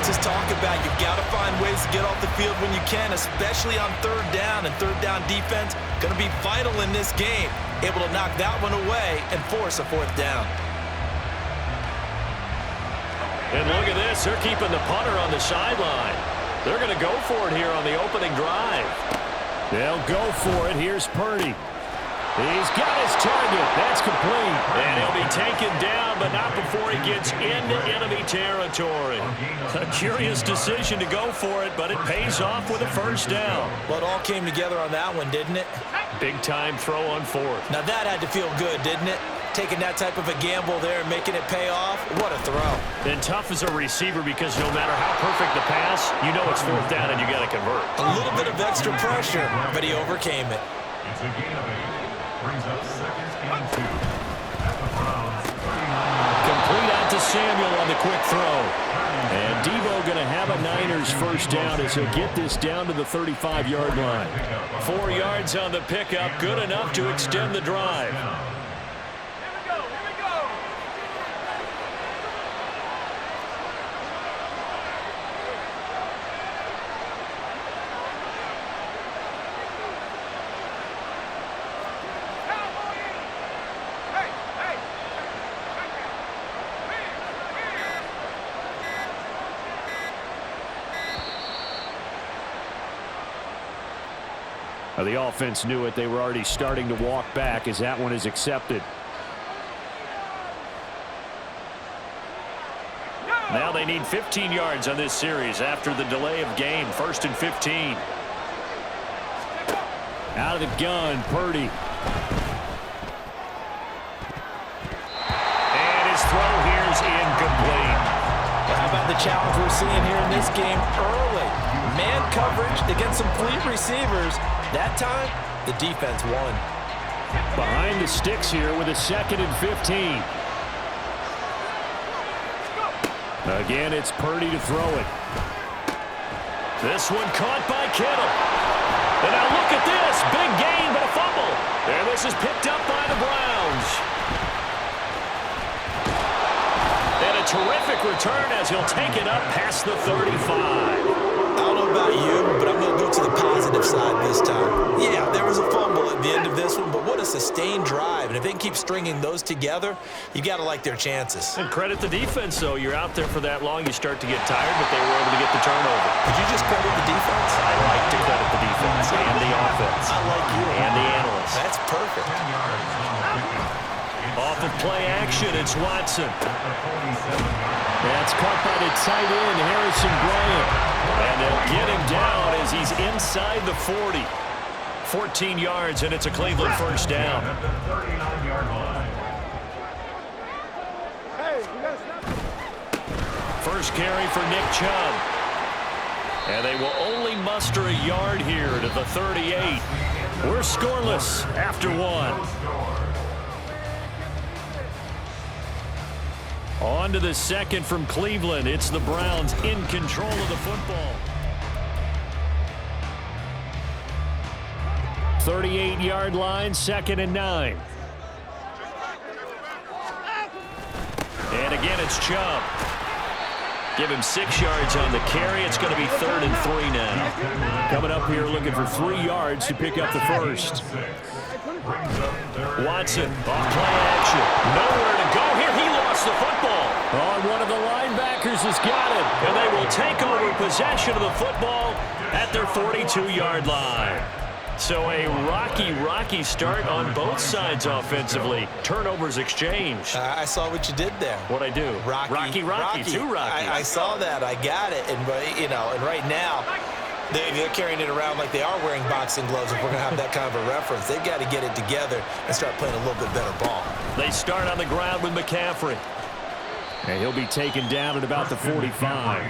defenses talk about. You've got to find ways to get off the field when you can, especially on third down. And third down defense going to be vital in this game. Able to knock that one away and force a fourth down. And look at this. They're keeping the punter on the sideline. They're going to go for it here on the opening drive. They'll go for it. Here's Purdy. He's got his target. That's complete. And he'll be taken down, but not before he gets into enemy territory. A curious decision to go for it, but it pays off with a first down. Well, it all came together on that one, didn't it? Big-time throw on fourth. Now that had to feel good, didn't it? Taking that type of a gamble there and making it pay off. What a throw. And tough as a receiver because no matter how perfect the pass, you know it's fourth down and you got to convert. A little bit of extra pressure, but he overcame it. It's a gain of 8. Brings up second and 2 at the Browns. Complete out to Samuel on the quick throw. And Debo going to have a Niners first down as he'll get this down to the 35-yard line. 4 yards on the pickup, good enough to extend the drive. Now, the offense knew it. They were already starting to walk back as that one is accepted. Now they need 15 yards on this series after the delay of game. 1st and 15. Out of the gun, Purdy. And his throw here is incomplete. Well, how about the challenge we're seeing here in this game early? Man coverage against some fleet receivers. That time, the defense won. Behind the sticks here with a 2nd and 15. Again, it's Purdy to throw it. This one caught by Kittle. And now look at this. Big gain, but a fumble. And this is picked up by the Browns. And a terrific return as he'll take it up past the 35. I don't know about you, but I'm going to go to the positive side this time. Yeah, there was a fumble at the end of this one, but what a sustained drive. And if they can keep stringing those together, you got to like their chances. And credit the defense, though. You're out there for that long, you start to get tired, but they were able to get the turnover. Did you just credit the defense? I like to credit the defense and the offense. I like you. And the analysts. That's perfect. Off of play action, it's Watson. That's caught by the tight end, Harrison Bryant. And they'll get him down as he's inside the 40. 14 yards, and it's a Cleveland first down. First carry for Nick Chubb. And they will only muster a yard here to the 38. We're scoreless after one. On to the second from Cleveland. It's the Browns in control of the football. 38-yard line, 2nd and 9. And again, it's Chubb. Give him 6 yards on the carry. It's going to be 3rd and 3 now. Coming up here looking for 3 yards to pick up the first. Watson, off play action. Nowhere to go here. He lost the football. Oh, one of the linebackers has got it. And they will take over possession of the football at their 42-yard line. So a rocky start on both sides offensively. Turnovers exchanged. I saw what you did there. What'd I do? Rocky. Too rocky. I saw that. I got it. And, and right now, they're carrying it around like they are wearing boxing gloves. If we're going to have that kind of a reference, they've got to get it together and start playing a little bit better ball. They start on the ground with McCaffrey. And he'll be taken down at about the 45.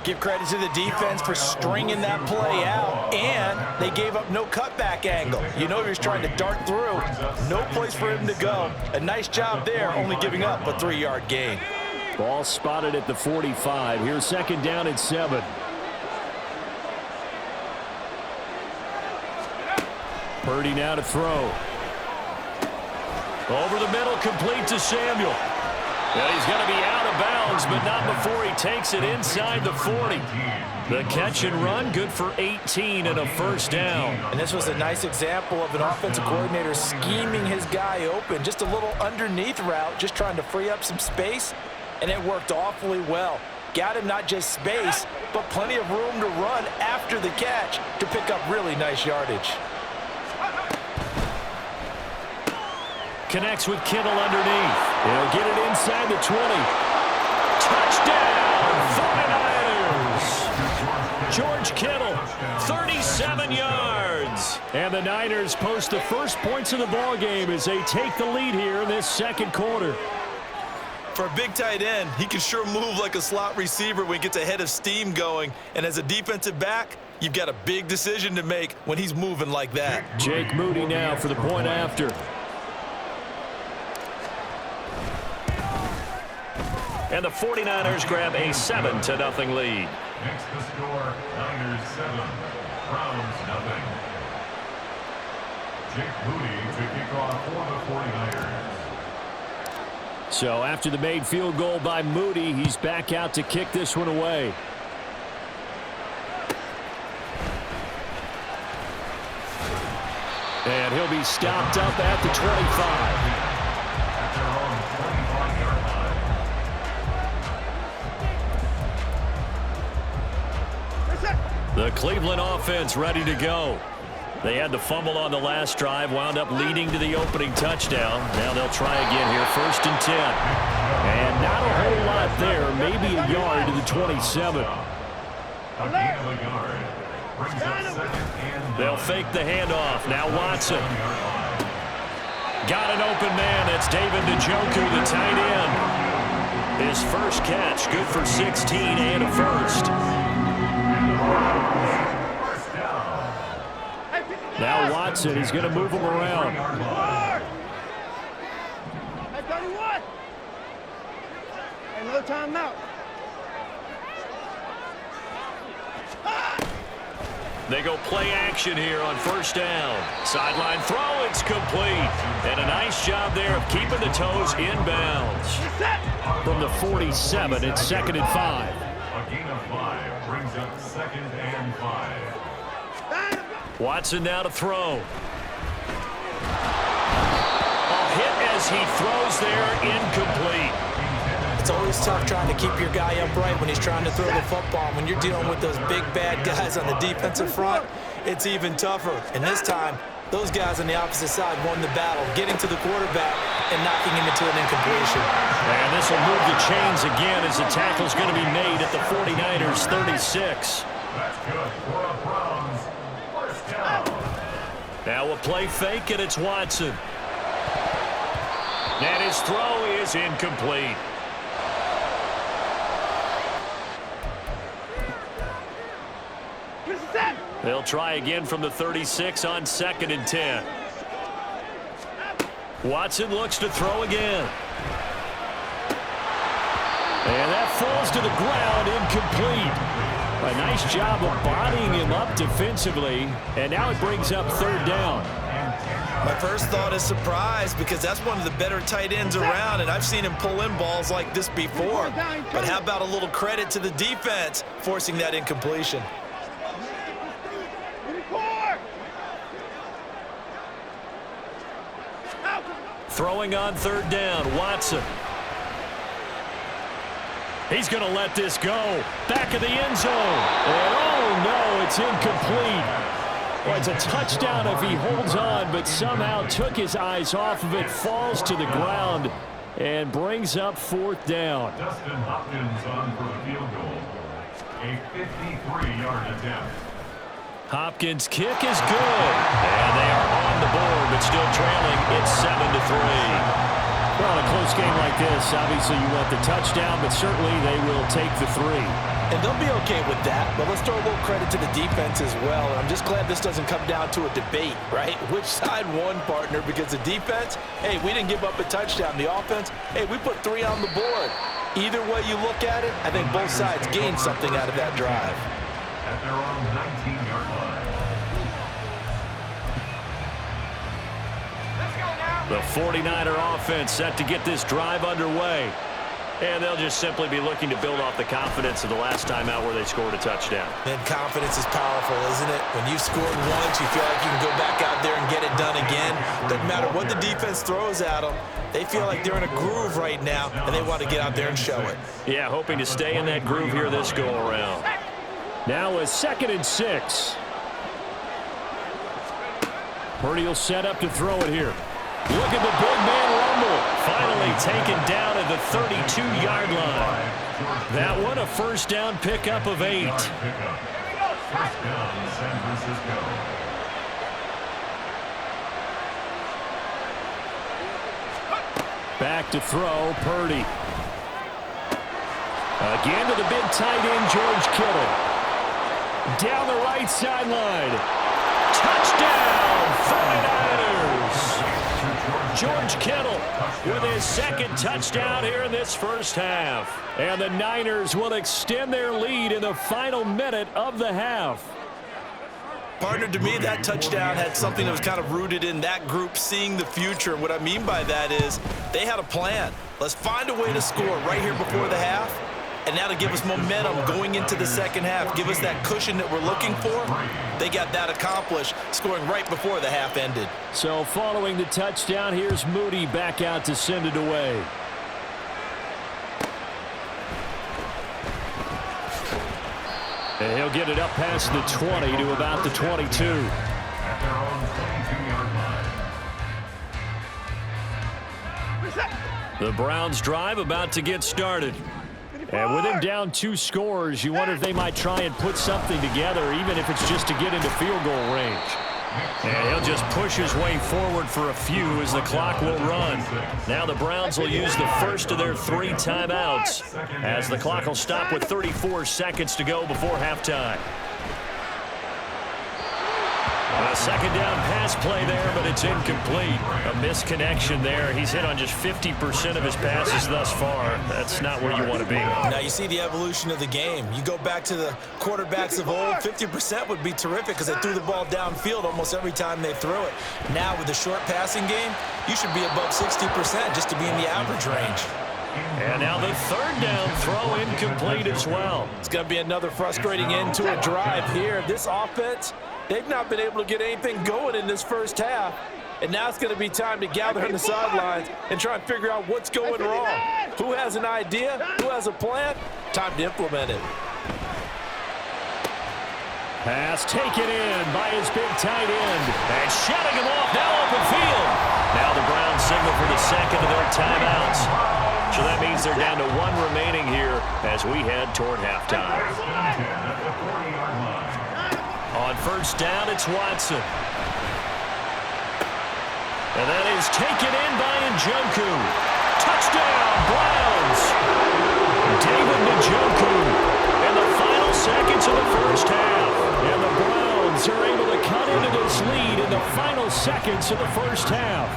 Give credit to the defense for stringing that play out, and they gave up no cutback angle. You know he was trying to dart through. No place for him to go. A nice job there, only giving up a 3-yard gain. Ball spotted at the 45. Here's 2nd down and 7. Purdy now to throw. Over the middle, complete to Samuel. Well, he's going to be out of bounds, but not before he takes it inside the 40. The catch and run, good for 18 and a first down. And this was a nice example of an offensive coordinator scheming his guy open. Just a little underneath route, just trying to free up some space, and it worked awfully well. Got him not just space, but plenty of room to run after the catch to pick up really nice yardage. Connects with Kittle underneath. He'll get it inside the 20. Touchdown, 49ers. George Kittle, 37 yards. And the Niners post the first points of the ballgame as they take the lead here in this second quarter. For a big tight end, he can sure move like a slot receiver when he gets a head of steam going. And as a defensive back, you've got a big decision to make when he's moving like that. Jake Moody now for the point after. And the 49ers grab a 7-0 lead. Next to score, Niners 7, Browns 0. Jake Moody to kick off for the 49ers. So after the made field goal by Moody, he's back out to kick this one away. And he'll be stopped up at the 25. At their own 25-yard line. The Cleveland offense ready to go. They had the fumble on the last drive, wound up leading to the opening touchdown. Now they'll try again here, 1st and 10. And not a whole lot there, maybe a yard to the 27. A gain of a yard. Brings up 2nd and They'll fake the handoff. Now Watson. Got an open man. That's David Njoku, the tight end. His first catch, good for 16 and a first. Now Watson, he's going to move him around. Hey, 31. Another timeout. They go play action here on 1st down. Sideline throw, it's complete. And a nice job there of keeping the toes inbounds. From the 47, it's 2nd and 5. a gain of 5 brings up 2nd and 5. Watson now to throw. A hit as he throws there, incomplete. It's always tough trying to keep your guy upright when he's trying to throw the football. When you're dealing with those big, bad guys on the defensive front, it's even tougher. And this time, those guys on the opposite side won the battle, getting to the quarterback and knocking him into an incompletion. And this will move the chains again as the tackle's going to be made at the 49ers' 36. That's good for a Browns 1st down. Now a play fake, and it's Watson. And his throw is incomplete. They'll try again from the 36 on 2nd and 10. Watson looks to throw again. And that falls to the ground, incomplete. A nice job of bodying him up defensively. And now it brings up 3rd down. My first thought is surprise because that's one of the better tight ends around, and I've seen him pull in balls like this before. But how about a little credit to the defense forcing that incompletion? Throwing on 3rd down, Watson. He's going to let this go. Back of the end zone. And oh no, it's incomplete. Well, it's a touchdown if he holds on, but somehow took his eyes off of it, falls to the ground, and brings up 4th down. Dustin Hopkins on for the field goal. A 53-yard attempt. Hopkins' kick is good. And they are on the board, but still trailing. It's 7-3. Well, in a close game like this, obviously you want the touchdown, but certainly they will take the 3. And they'll be okay with that, but let's throw a little credit to the defense as well. And I'm just glad this doesn't come down to a debate, right? Which side won, partner? Because the defense, hey, we didn't give up a touchdown. The offense, hey, we put 3 on the board. Either way you look at it, I think both sides gained something out of that drive. At their own 19-yard line. The 49er offense set to get this drive underway. And they'll just simply be looking to build off the confidence of the last time out where they scored a touchdown. And confidence is powerful, isn't it? When you've scored once, you feel like you can go back out there and get it done again. Doesn't matter what the defense throws at them. They feel like they're in a groove right now, and they want to get out there and show it. Yeah, hoping to stay in that groove here this go-around. Now a 2nd and 6. Purdy will set up to throw it here. Look at the big man rumble. Finally taken down at the 32-yard line. That one a first down pickup of 8. First down, San Francisco. Back to throw, Purdy. Again to the big tight end, George Kittle. Down the right sideline. Touchdown, 49ers. George Kittle with his 2nd touchdown here in this first half. And the Niners will extend their lead in the final minute of the half. Partner, to me, that touchdown had something that was kind of rooted in that group seeing the future. And what I mean by that is they had a plan. Let's find a way to score right here before the half. And that'll give us momentum going into the second half. Give us that cushion that we're looking for. They got that accomplished, scoring right before the half ended. So following the touchdown, here's Moody back out to send it away. And he'll get it up past the 20 to about the 22. At their own 22-yard line. The Browns drive about to get started. And with him down 2 scores, you wonder if they might try and put something together, even if it's just to get into field goal range. And he'll just push his way forward for a few as the clock will run. Now the Browns will use the first of their 3 timeouts as the clock will stop with 34 seconds to go before halftime. A 2nd down pass play there, but it's incomplete. A misconnection there. He's hit on just 50% of his passes thus far. That's not where you want to be. Now you see the evolution of the game. You go back to the quarterbacks of old, 50% would be terrific because they threw the ball downfield almost every time they threw it. Now with the short passing game, you should be above 60% just to be in the average range. And now the 3rd down throw incomplete as well. It's going to be another frustrating end to a drive here. This offense, they've not been able to get anything going in this first half. And now it's going to be time to gather on the sidelines and try and figure out what's going wrong. Who has an idea? Who has a plan? Time to implement it. Pass taken in by his big tight end. And shutting him off now open field. Now the Browns signal for the 2nd of their timeouts. So that means they're down to 1 remaining here as we head toward halftime. On first down, it's Watson. And that is taken in by Njoku. Touchdown, Browns. David Njoku in the final seconds of the first half. And the Browns are able to cut into this lead in the final seconds of the first half.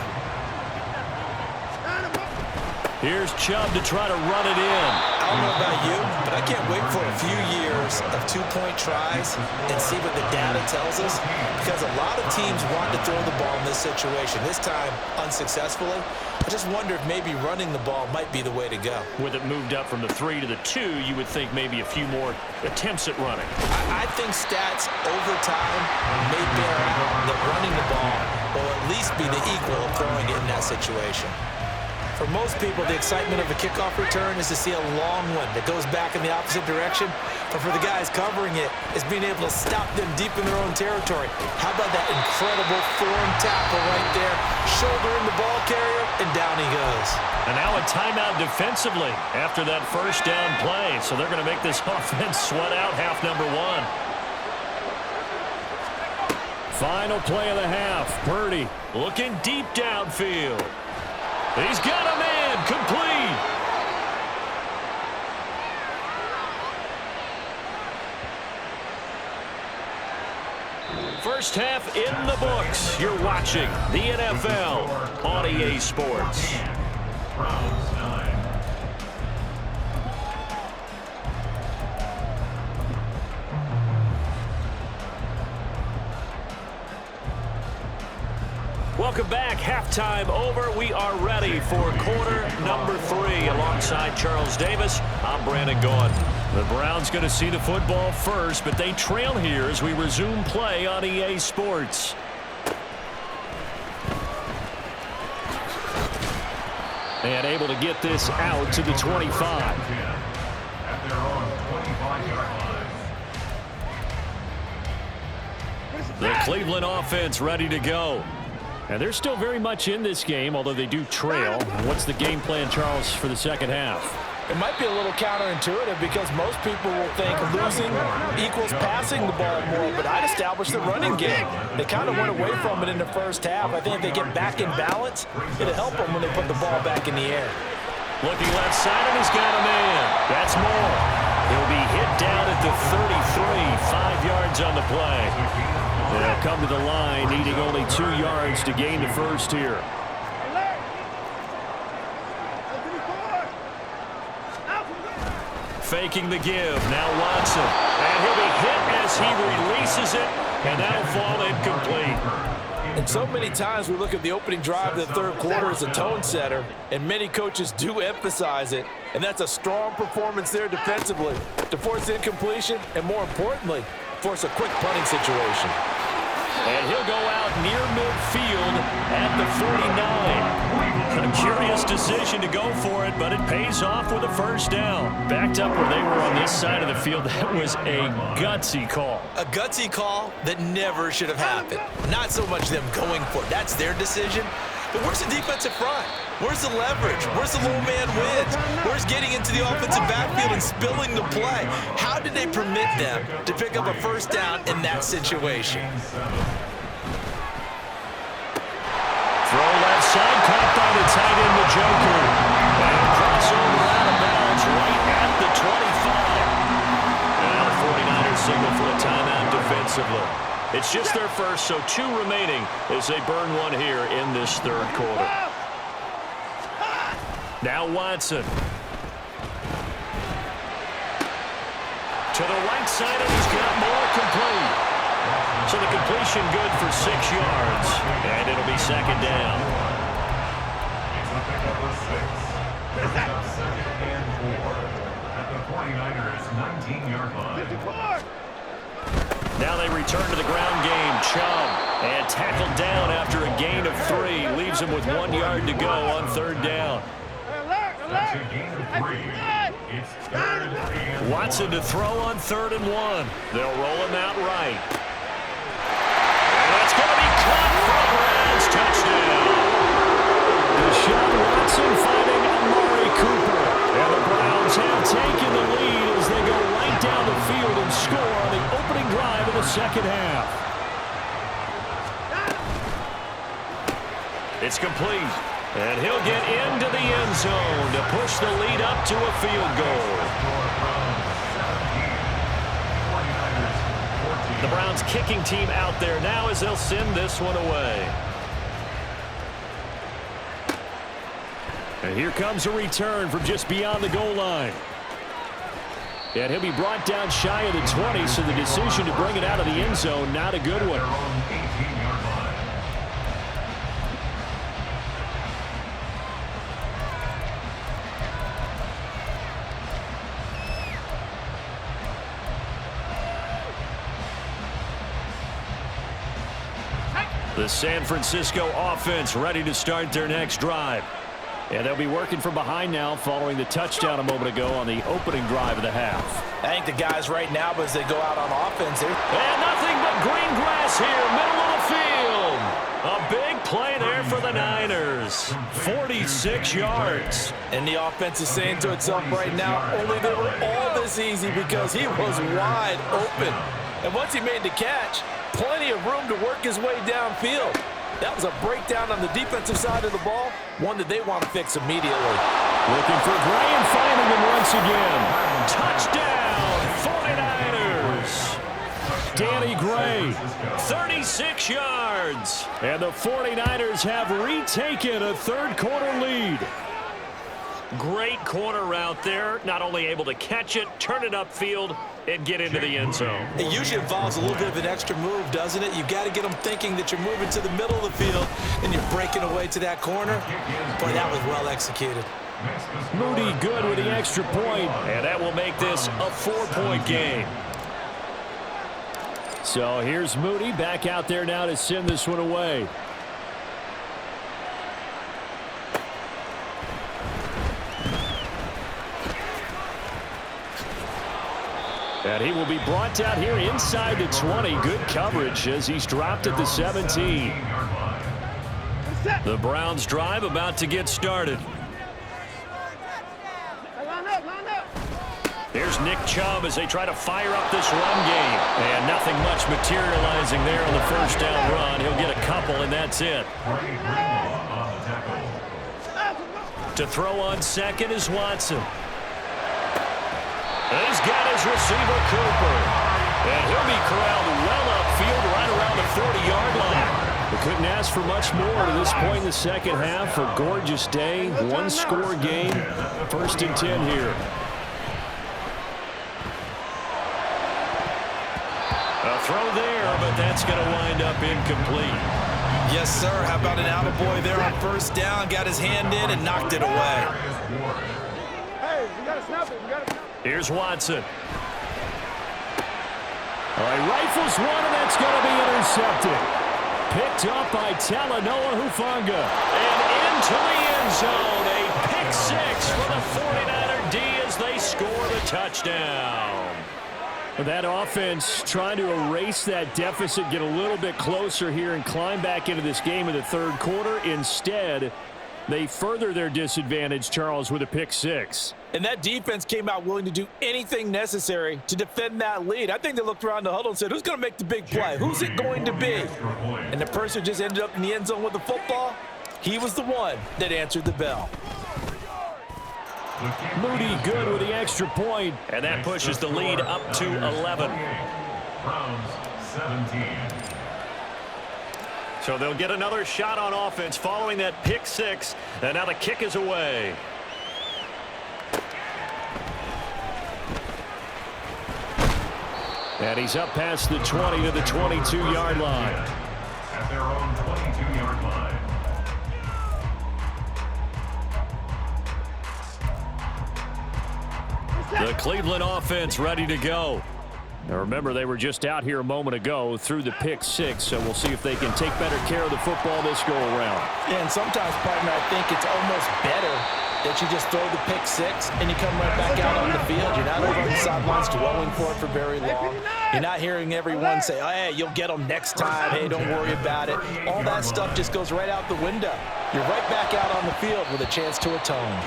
Here's Chubb to try to run it in. I don't know about you, but I can't wait for a few years of 2-point tries and see what the data tells us, because a lot of teams want to throw the ball in this situation, this time unsuccessfully. I just wonder if maybe running the ball might be the way to go. With it moved up from the 3 to the 2, you would think maybe a few more attempts at running. I think stats over time may bear out that running the ball will at least be the equal of throwing it in that situation. For most people, the excitement of a kickoff return is to see a long one that goes back in the opposite direction. But for the guys covering it, it's being able to stop them deep in their own territory. How about that incredible form tackle right there? Shoulder in the ball carrier, and down he goes. And now a timeout defensively after that first down play. So they're going to make this offense sweat out half number 1. Final play of the half. Purdy looking deep downfield. He's got a man, complete. First half in the books. You're watching the NFL on EA Sports. Browns 9. Welcome back. Halftime over. We are ready for quarter number 3. Alongside Charles Davis, I'm Brandon Gaughan. The Browns going to see the football first, but they trail here as we resume play on EA Sports. And able to get this out to the 25. The Cleveland offense ready to go. And they're still very much in this game, although they do trail. What's the game plan, Charles, for the second half? It might be a little counterintuitive because most people will think losing equals passing the ball more, but I'd establish the running game. They kind of went away from it in the first half. I think if they get back in balance, it'll help them when they put the ball back in the air. Looking left side, and he's got a man. That's Moore. He'll be hit down at the 33, 5 yards on the play. They'll come to the line, needing only 2 yards to gain the first here. Faking the give. Now Watson. And he'll be hit as he releases it, and that'll fall incomplete. And so many times we look at the opening drive of the third quarter as a tone setter, and many coaches do emphasize it, and that's a strong performance there defensively to force incompletion and, more importantly, force a quick punting situation. And he'll go out near midfield at the 49. A curious decision to go for it, but it pays off with a first down. Backed up where they were on this side of the field, that was a gutsy call. A gutsy call that never should have happened. Not so much them going for it. That's their decision. But where's the defensive front? Where's the leverage? Where's the low man wins? Where's getting into the offensive backfield and spilling the play? How did they permit them to pick up a first down in that situation? Throw left side, caught by the tight end, the Joker. And crossover out of bounds right at the 25. Now the 49ers signal for a timeout defensively. It's just their first, so 2 remaining as they burn one here in this third quarter. Now Watson. To the right side, and he's got more complete. So the completion good for 6 yards, and it'll be second down. It's a pickup of 6. It's up 2nd and 4 at the 49ers 19-yard line. Now they return to the ground game. Chubb, and tackled down after a gain of 3. Leaves him with 1 yard to go on third down. That's a gain of 3. It's 3rd and 1. Watson to throw on 3rd and 1. They'll roll him out right. And that's going to be caught for a Browns touchdown. Deshaun Watson finding Amari Cooper. And the Browns have taken the lead as they go right down the field and score on the opening drive of the second half. It's complete. And he'll get into the end zone to push the lead up to a field goal. The Browns kicking team out there now as they'll send this one away. And here comes a return from just beyond the goal line. And he'll be brought down shy of the 20, so the decision to bring it out of the end zone, not a good one. The San Francisco offense ready to start their next drive. And they'll be working from behind now following the touchdown a moment ago on the opening drive of the half. I think the guys right now, as they go out on offense here. And nothing but green grass here, middle of the field. A big play there for the Niners. 46 yards. And the offense is saying to itself right now, only they were all this easy because he was wide open. And once he made the catch, plenty of room to work his way downfield. That was a breakdown on the defensive side of the ball, one that they want to fix immediately. Looking for Gray and finding him once again. Touchdown, 49ers. Danny Gray. 36 yards. And the 49ers have retaken a third quarter lead. Great corner route there. Not only able to catch it, turn it upfield, and get into the end zone. It usually involves a little bit of an extra move, doesn't it? You've got to get them thinking that you're moving to the middle of the field and you're breaking away to that corner. Boy, that was well executed. Moody good with the extra point. And that will make this a 4-point game. So here's Moody back out there now to send this one away. And he will be brought down here inside the 20. Good coverage as he's dropped at the 17. The Browns drive about to get started. Here's Nick Chubb as they try to fire up this run game. And nothing much materializing there on the first down run. He'll get a couple, and that's it. To throw on second is Watson. And he's got his receiver, Cooper. And he'll be corralled well upfield right around the 40-yard line. We couldn't ask for much more to this point in the second half. A gorgeous day, one-score game. 1st and 10 here. A throw there, but that's going to wind up incomplete. Yes, sir. How about an attaboy there on first down? Got his hand in and knocked it away. Hey, we got to snap it. We got to. Here's Watson. All right, rifles one, and that's going to be intercepted. Picked up by Talanoa Hufanga. And into the end zone. A pick six for the 49er D as they score the touchdown. That offense trying to erase that deficit, get a little bit closer here and climb back into this game in the third quarter. Instead, they further their disadvantage, Charles, with a pick six. And that defense came out willing to do anything necessary to defend that lead. I think they looked around the huddle and said, who's going to make the big play? Who's it going to be? And the person who just ended up in the end zone with the football, he was the one that answered the bell. Moody good with the extra point. And that pushes the lead up to 11. Browns 17. So they'll get another shot on offense following that pick six. And now the kick is away. And he's up past the 20 to the 22-yard line. At their own 22-yard line. The Cleveland offense ready to go. Now remember, they were just out here a moment ago through the pick six, so we'll see if they can take better care of the football this go-around. Yeah, and sometimes, partner, I think it's almost better that you just throw the pick six and you come right back out on the field. You're not over on the sidelines dwelling for it for very long. You're not hearing everyone say, oh, hey, you'll get them next time. Hey, don't worry about it. All that stuff just goes right out the window. You're right back out on the field with a chance to atone.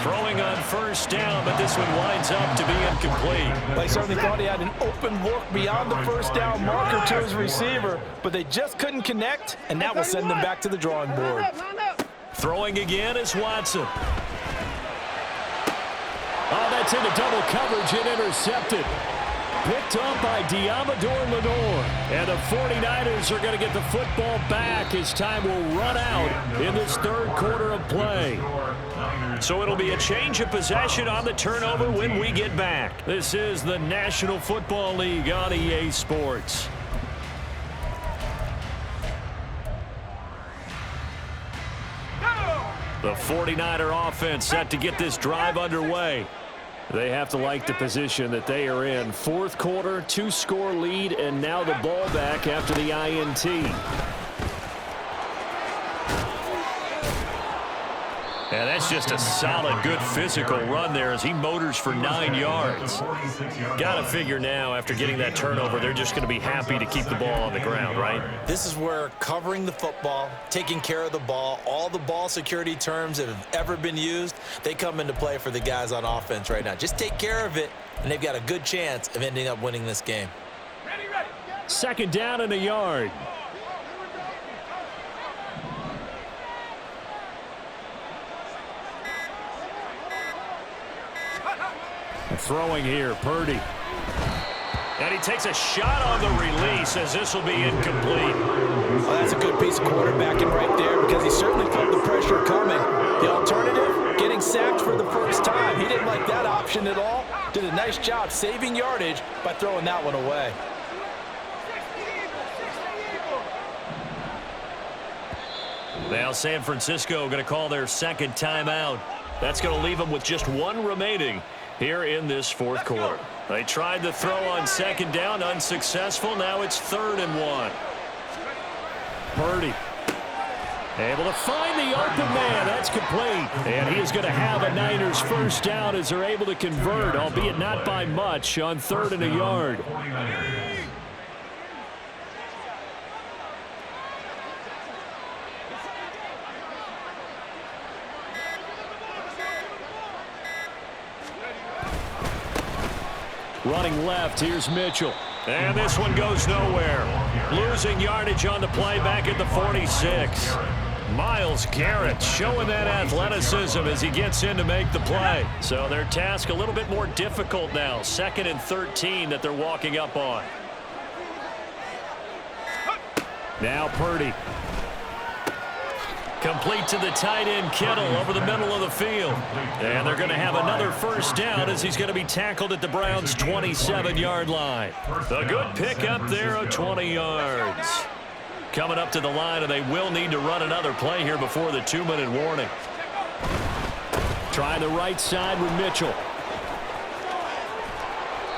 Throwing on first down, but this one winds up to be incomplete. They certainly thought he had an open look beyond the first down marker to his receiver, but they just couldn't connect, and that will send them back to the drawing board. Throwing again is Watson. Oh, that's into double coverage and intercepted. Picked up by Diamador Lenore. And the 49ers are going to get the football back as time will run out in this third quarter of play. So it'll be a change of possession on the turnover when we get back. This is the National Football League on EA Sports. The 49er offense set to get this drive underway. They have to like the position that they are in. Fourth quarter, 2-score lead, and now the ball back after the INT. And that's just a solid, good physical run there as he motors for 9 yards. Got to figure now, after getting that turnover, they're just going to be happy to keep the ball on the ground, right? This is where covering the football, taking care of the ball, all the ball security terms that have ever been used, they come into play for the guys on offense right now. Just take care of it, and they've got a good chance of ending up winning this game. Second down and a yard. Throwing here, Purdy. And he takes a shot on the release as this will be incomplete. Well, that's a good piece of quarterbacking right there because he certainly felt the pressure coming. The alternative, getting sacked for the first time. He didn't like that option at all. Did a nice job saving yardage by throwing that one away. Now San Francisco going to call their second timeout. That's going to leave them with just one remaining here in this fourth quarter. They tried the throw on second down, unsuccessful. Now it's 3rd and 1. Purdy able to find the open man. That's complete. And he is going to have a Niners first down as they're able to convert, albeit not by much, on 3rd and a yard. Running left, here's Mitchell. And this one goes nowhere. Losing yardage on the play back at the 46. Myles Garrett showing that athleticism as he gets in to make the play. So their task a little bit more difficult now. 2nd and 13 that they're walking up on. Now Purdy. Complete to the tight end, Kittle, over the middle of the field. And they're going to have another first down as he's going to be tackled at the Browns' 27-yard line. A good pickup there of 20 yards. Coming up to the line, and they will need to run another play here before the 2-minute warning. Trying the right side with Mitchell.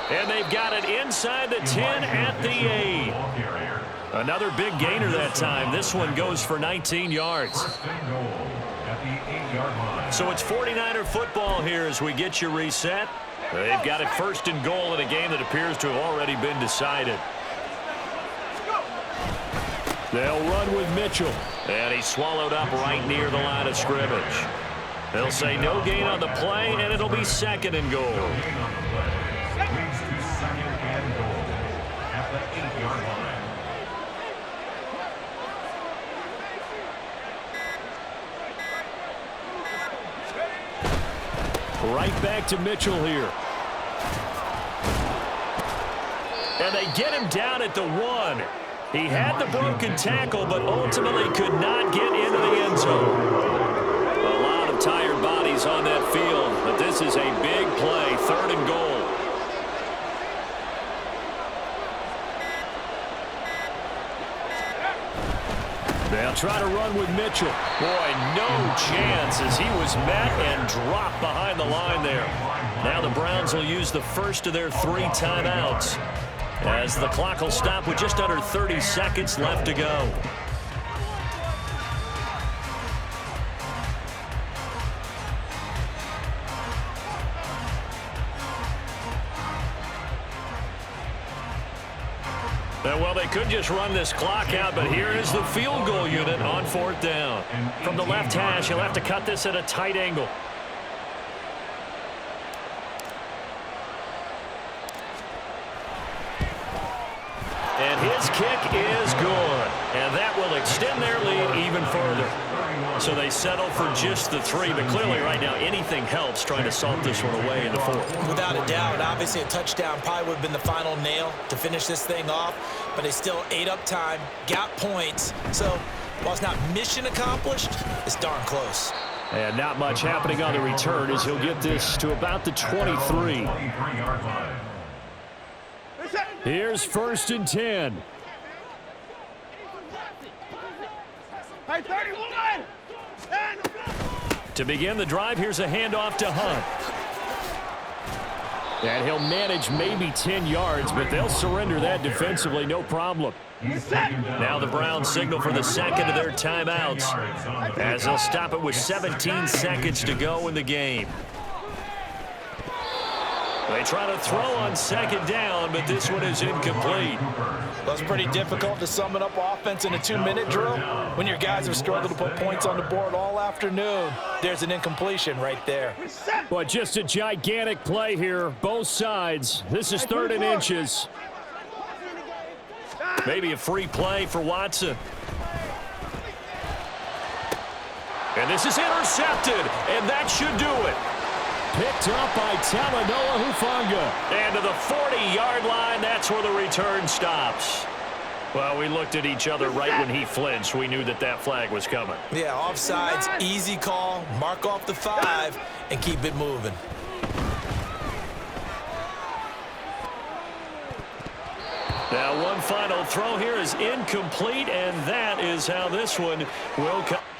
And they've got it inside the 10 at the 8. Another big gainer that time. This one goes for 19 yards. So it's 49er football here as we get you reset. They've got it 1st and goal in a game that appears to have already been decided. They'll run with Mitchell. And he's swallowed up right near the line of scrimmage. They'll say no gain on the play, and it'll be 2nd and goal. Leads to 2nd and goal at the 8-yard line. Right back to Mitchell here. And they get him down at the 1. He had the broken tackle, but ultimately could not get into the end zone. A lot of tired bodies on that field, but this is a big play. 3rd and goal. They'll try to run with Mitchell. Boy, no chance as he was met and dropped behind the line there. Now the Browns will use the first of their 3 timeouts as the clock will stop with just under 30 seconds left to go. Well, they could just run this clock out, but here is the field goal unit on 4th down. From the left hash, he'll have to cut this at a tight angle. And his kick is good. And that will extend their lead even further. So they settle for just the 3, but clearly right now anything helps trying to salt this one away in the 4th. Without a doubt, obviously a touchdown probably would have been the final nail to finish this thing off, but they still ate up time, got points. So while it's not mission accomplished, it's darn close. And not much happening on the return as he'll get this to about the 23. Here's 1st and 10. Hey, 31! To begin the drive, here's a handoff to Hunt. And he'll manage maybe 10 yards, but they'll surrender that defensively, no problem. Now the Browns signal for the 2nd of their timeouts as they'll stop it with 17 seconds to go in the game. They try to throw on 2nd down, but this one is incomplete. That's pretty difficult to sum it up offense in a 2-minute drill when your guys have struggled to put points on the board all afternoon. There's an incompletion right there. But just a gigantic play here, both sides. This is 3rd and inches. Maybe a free play for Watson. And this is intercepted, and that should do it. Picked up by Talanoa Hufanga. And to the 40-yard line, that's where the return stops. Well, we looked at each other right when he flinched. We knew that that flag was coming. Yeah, offsides, easy call. Mark off the 5 and keep it moving. Now, one final throw here is incomplete, and that is how this one will come.